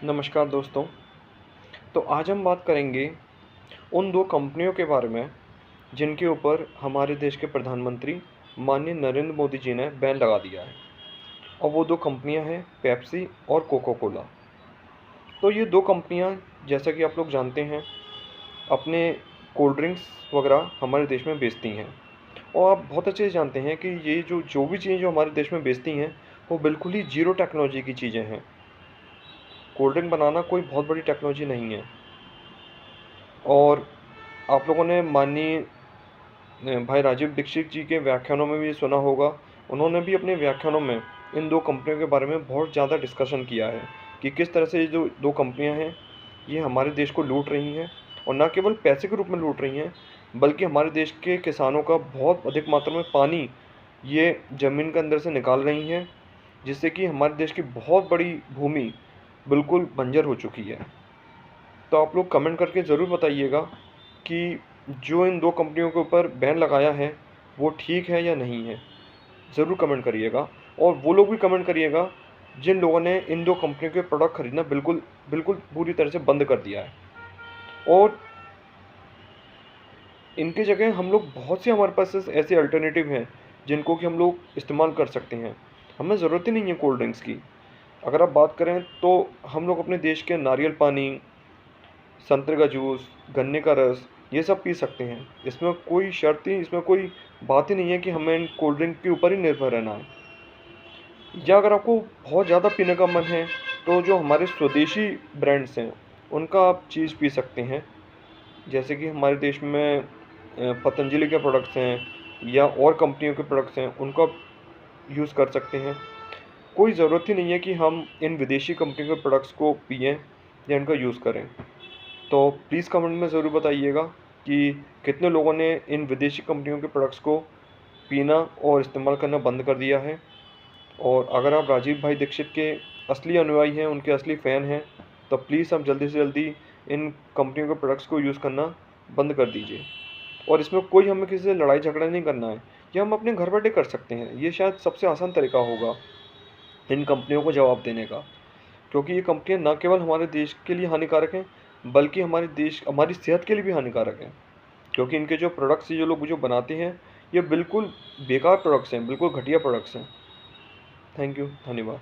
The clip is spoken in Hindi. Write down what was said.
नमस्कार दोस्तों। तो आज हम बात करेंगे उन 2 कंपनियों के बारे में जिनके ऊपर हमारे देश के प्रधानमंत्री माननीय नरेंद्र मोदी जी ने बैन लगा दिया है। और वो 2 कंपनियां हैं पेप्सी और कोका कोला। तो ये 2 कंपनियां, जैसा कि आप लोग जानते हैं, अपने कोल्ड ड्रिंक्स वगैरह हमारे देश में बेचती हैं। और आप बहुत अच्छे से जानते हैं कि ये जो भी चीज़ें जो हमारे देश में बेचती हैं, वो बिल्कुल ही ज़ीरो टेक्नोलॉजी की चीज़ें हैं। कोल्ड ड्रिंक बनाना कोई बहुत बड़ी टेक्नोलॉजी नहीं है। और आप लोगों ने माननीय भाई राजीव दीक्षित जी के व्याख्यानों में भी सुना होगा। उन्होंने भी अपने व्याख्यानों में इन 2 कंपनियों के बारे में बहुत ज़्यादा डिस्कशन किया है कि किस तरह से ये जो 2 कंपनियां हैं, ये हमारे देश को लूट रही हैं। और न केवल पैसे के रूप में लूट रही हैं, बल्कि हमारे देश के किसानों का बहुत अधिक मात्रा में पानी ये ज़मीन के अंदर से निकाल रही हैं, जिससे कि हमारे देश की बहुत बड़ी भूमि बिल्कुल बंजर हो चुकी है। तो आप लोग कमेंट करके ज़रूर बताइएगा कि जो इन 2 कंपनियों के ऊपर बैन लगाया है, वो ठीक है या नहीं है? ज़रूर कमेंट करिएगा। और वो लोग भी कमेंट करिएगा जिन लोगों ने इन 2 कंपनियों के प्रोडक्ट खरीदना बिल्कुल बिल्कुल पूरी तरह से बंद कर दिया है। और इनकी जगह हम लोग बहुत से हमारे पास ऐसे अल्टरनेटिव हैं जिनको कि हम लोग इस्तेमाल कर सकते हैं। हमें ज़रूरत ही नहीं है कोल्ड ड्रिंक्स की। अगर आप बात करें तो हम लोग अपने देश के नारियल पानी, संतरे का जूस, गन्ने का रस, ये सब पी सकते हैं। इसमें कोई शर्त ही, इसमें कोई बात ही नहीं है कि हमें इन कोल्ड ड्रिंक के ऊपर ही निर्भर रहना है। या अगर आपको बहुत ज़्यादा पीने का मन है, तो जो हमारे स्वदेशी ब्रांड्स हैं, उनका आप चीज़ पी सकते हैं। जैसे कि हमारे देश में पतंजलि के प्रोडक्ट्स हैं या और कंपनियों के प्रोडक्ट्स हैं, उनको आप यूज़ कर सकते हैं। कोई ज़रूरत ही नहीं है कि हम इन विदेशी कंपनी के प्रोडक्ट्स को पिएँ या इनका यूज़ करें। तो प्लीज़ कमेंट में ज़रूर बताइएगा कि कितने लोगों ने इन विदेशी कंपनियों के प्रोडक्ट्स को पीना और इस्तेमाल करना बंद कर दिया है। और अगर आप राजीव भाई दीक्षित के असली अनुयायी हैं, उनके असली फ़ैन हैं, तो प्लीज़ आप जल्दी से जल्दी इन कंपनियों के प्रोडक्ट्स को यूज़ करना बंद कर दीजिए। और इसमें कोई हमें किसी से लड़ाई झगड़ा नहीं करना है, ये हम अपने घर बैठे कर सकते हैं। ये शायद सबसे आसान तरीका होगा इन कंपनियों को जवाब देने का। क्योंकि ये कंपनियाँ न केवल हमारे देश के लिए हानिकारक हैं, बल्कि हमारी सेहत के लिए भी हानिकारक हैं। क्योंकि इनके जो प्रोडक्ट्स ये जो लोग जो बनाते हैं, ये बिल्कुल बेकार प्रोडक्ट्स हैं, बिल्कुल घटिया प्रोडक्ट्स हैं। थैंक यू, धन्यवाद।